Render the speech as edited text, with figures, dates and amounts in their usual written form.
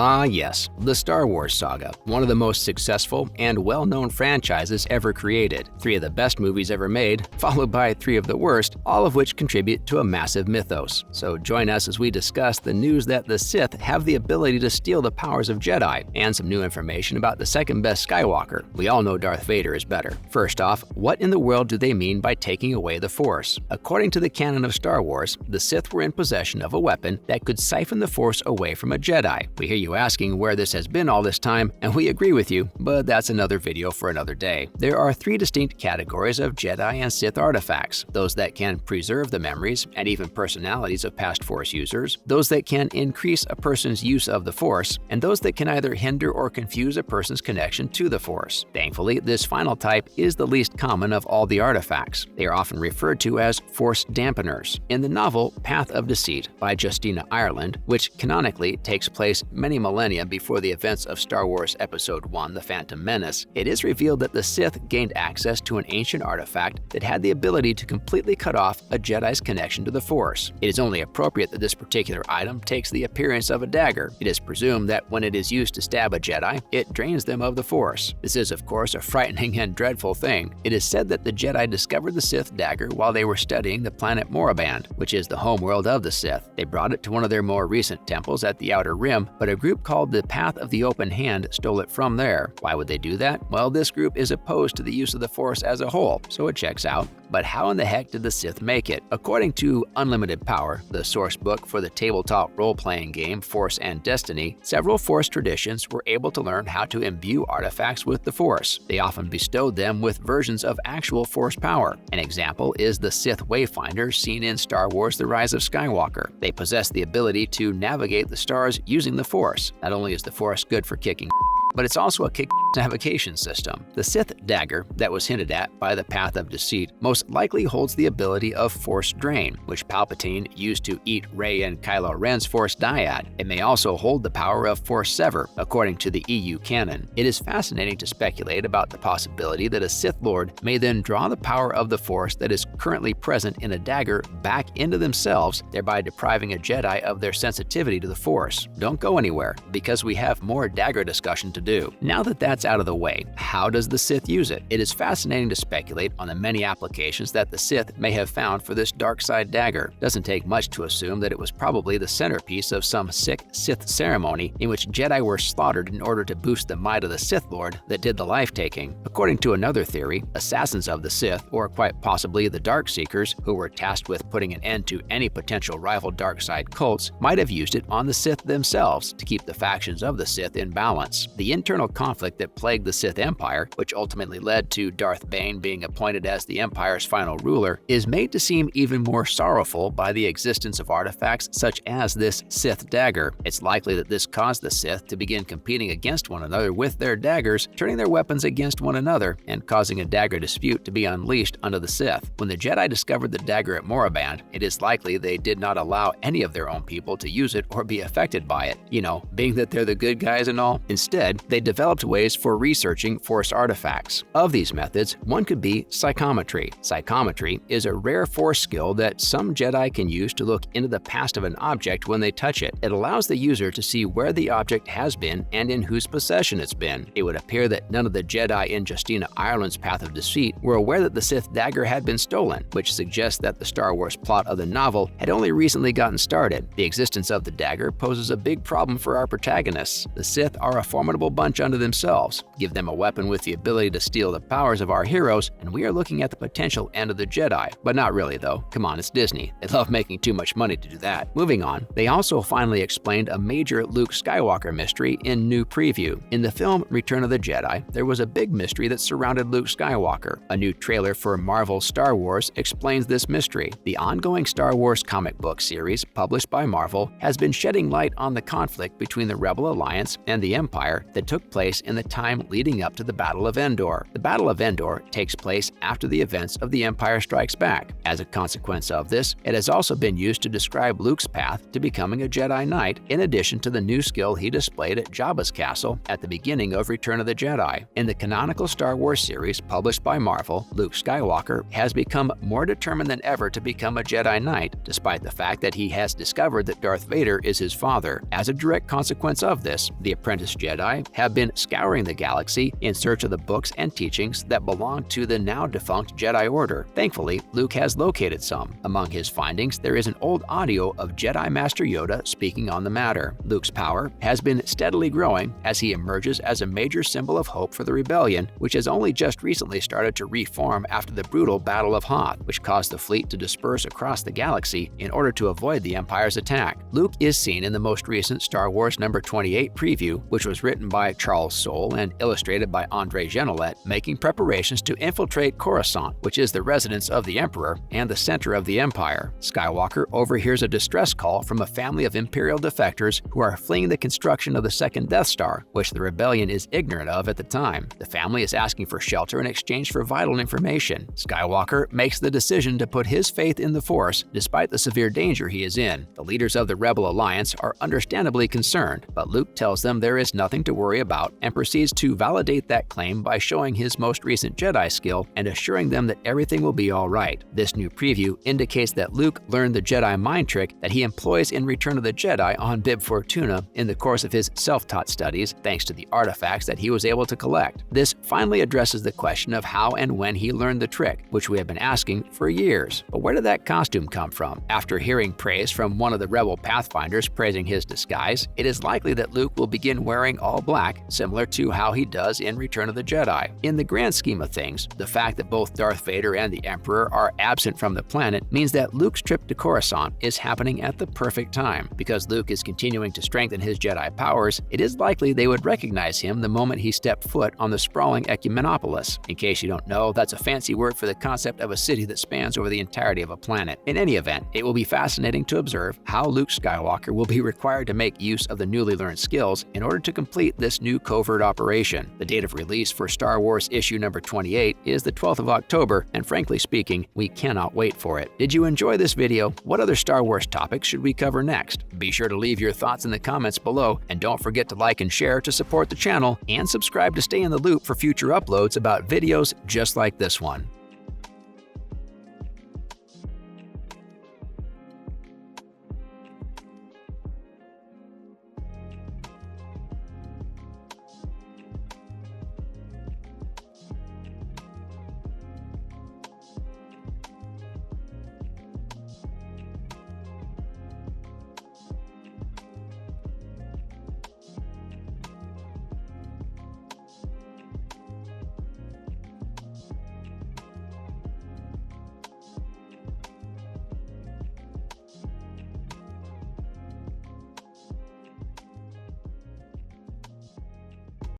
Ah yes, the Star Wars saga, one of the most successful and well-known franchises ever created. 3 of the best movies ever made, followed by 3 of the worst, all of which contribute to a massive mythos. So join us as we discuss the news that the Sith have the ability to steal the powers of Jedi, and some new information about the second best Skywalker. We all know Darth Vader is better. First off, what in the world do they mean by taking away the Force? According to the canon of Star Wars, the Sith were in possession of a weapon that could siphon the Force away from a Jedi. We hear you asking where this has been all this time, and we agree with you, but that's another video for another day. There are 3 distinct categories of Jedi and Sith artifacts: those that can preserve the memories and even personalities of past Force users, those that can increase a person's use of the Force, and those that can either hinder or confuse a person's connection to the Force. Thankfully, this final type is the least common of all the artifacts. They are often referred to as Force dampeners. In the novel Path of Deceit by Justina Ireland, which canonically takes place many millennia before the events of Star Wars Episode 1, The Phantom Menace, it is revealed that the Sith gained access to an ancient artifact that had the ability to completely cut off a Jedi's connection to the Force. It is only appropriate that this particular item takes the appearance of a dagger. It is presumed that when it is used to stab a Jedi, it drains them of the Force. This is, of course, a frightening and dreadful thing. It is said that the Jedi discovered the Sith dagger while they were studying the planet Moraband, which is the homeworld of the Sith. They brought it to one of their more recent temples at the Outer Rim, but a group called the Path of the Open Hand stole it from there. Why would they do that? Well, this group is opposed to the use of the Force as a whole, so it checks out. But how in the heck did the Sith make it? According to Unlimited Power, the source book for the tabletop role-playing game Force and Destiny, several Force traditions were able to learn how to imbue artifacts with the Force. They often bestowed them with versions of actual Force power. An example is the Sith Wayfinder seen in Star Wars: The Rise of Skywalker. They possess the ability to navigate the stars using the Force. Not only is the Force good for kicking, but it's also a kick navigation system. The Sith dagger that was hinted at by the Path of Deceit most likely holds the ability of Force Drain, which Palpatine used to eat Rey and Kylo Ren's Force dyad. It may also hold the power of Force Sever, according to the EU canon. It is fascinating to speculate about the possibility that a Sith Lord may then draw the power of the Force that is currently present in a dagger back into themselves, thereby depriving a Jedi of their sensitivity to the Force. Don't go anywhere, because we have more dagger discussion to do. Now that that's out of the way, how does the Sith use it? It is fascinating to speculate on the many applications that the Sith may have found for this dark side dagger. Doesn't take much to assume that it was probably the centerpiece of some sick Sith ceremony in which Jedi were slaughtered in order to boost the might of the Sith Lord that did the life-taking. According to another theory, assassins of the Sith, or quite possibly the Darkseekers, who were tasked with putting an end to any potential rival dark side cults, might have used it on the Sith themselves to keep the factions of the Sith in balance. The internal conflict that plagued the Sith Empire, which ultimately led to Darth Bane being appointed as the Empire's final ruler, is made to seem even more sorrowful by the existence of artifacts such as this Sith dagger. It's likely that this caused the Sith to begin competing against one another with their daggers, turning their weapons against one another and causing a dagger dispute to be unleashed under the Sith. When the Jedi discovered the dagger at Moraband, it is likely they did not allow any of their own people to use it or be affected by it, being that they're the good guys and all. Instead, they developed ways for researching Force artifacts. Of these methods, one could be psychometry. Psychometry is a rare Force skill that some Jedi can use to look into the past of an object when they touch it. It allows the user to see where the object has been and in whose possession it's been. It would appear that none of the Jedi in Justina Ireland's Path of Deceit were aware that the Sith dagger had been stolen, which suggests that the Star Wars plot of the novel had only recently gotten started. The existence of the dagger poses a big problem for our protagonists. The Sith are a formidable bunch unto themselves. Give them a weapon with the ability to steal the powers of our heroes, and we are looking at the potential end of the Jedi. But not really though. Come on, it's Disney. They love making too much money to do that. Moving on, they also finally explained a major Luke Skywalker mystery in New Preview. In the film Return of the Jedi, there was a big mystery that surrounded Luke Skywalker. A new trailer for Marvel's Star Wars explains this mystery. The ongoing Star Wars comic book series, published by Marvel, has been shedding light on the conflict between the Rebel Alliance and the Empire that took place in the time leading up to the Battle of Endor. The Battle of Endor takes place after the events of The Empire Strikes Back. As a consequence of this, it has also been used to describe Luke's path to becoming a Jedi Knight, in addition to the new skill he displayed at Jabba's castle at the beginning of Return of the Jedi. In the canonical Star Wars series published by Marvel, Luke Skywalker has become more determined than ever to become a Jedi Knight, despite the fact that he has discovered that Darth Vader is his father. As a direct consequence of this, the apprentice Jedi have been scouring the galaxy in search of the books and teachings that belong to the now-defunct Jedi Order. Thankfully, Luke has located some. Among his findings, there is an old audio of Jedi Master Yoda speaking on the matter. Luke's power has been steadily growing as he emerges as a major symbol of hope for the rebellion, which has only just recently started to reform after the brutal Battle of Hoth, which caused the fleet to disperse across the galaxy in order to avoid the Empire's attack. Luke is seen in the most recent Star Wars No. 28 preview, which was written by Charles Soule and illustrated by André Genoulet, making preparations to infiltrate Coruscant, which is the residence of the Emperor and the center of the Empire. Skywalker overhears a distress call from a family of Imperial defectors who are fleeing the construction of the second Death Star, which the rebellion is ignorant of at the time. The family is asking for shelter in exchange for vital information. Skywalker makes the decision to put his faith in the Force despite the severe danger he is in. The leaders of the Rebel Alliance are understandably concerned, but Luke tells them there is nothing to worry about and proceeds to validate that claim by showing his most recent Jedi skill and assuring them that everything will be all right. This new preview indicates that Luke learned the Jedi mind trick that he employs in Return of the Jedi on Bib Fortuna in the course of his self-taught studies, thanks to the artifacts that he was able to collect. This finally addresses the question of how and when he learned the trick, which we have been asking for years. But where did that costume come from? After hearing praise from one of the Rebel Pathfinders praising his disguise, it is likely that Luke will begin wearing all black, similar to how he does in Return of the Jedi. In the grand scheme of things, the fact that both Darth Vader and the Emperor are absent from the planet means that Luke's trip to Coruscant is happening at the perfect time. Because Luke is continuing to strengthen his Jedi powers, it is likely they would recognize him the moment he stepped foot on the sprawling Ecumenopolis. In case you don't know, that's a fancy word for the concept of a city that spans over the entirety of a planet. In any event, it will be fascinating to observe how Luke Skywalker will be required to make use of the newly learned skills in order to complete this new covert operation. The date of release for Star Wars issue number 28 is the 12th of October, and frankly speaking, we cannot wait for it. Did you enjoy this video? What other Star Wars topics should we cover next? Be sure to leave your thoughts in the comments below, and don't forget to like and share to support the channel, and subscribe to stay in the loop for future uploads about videos just like this one.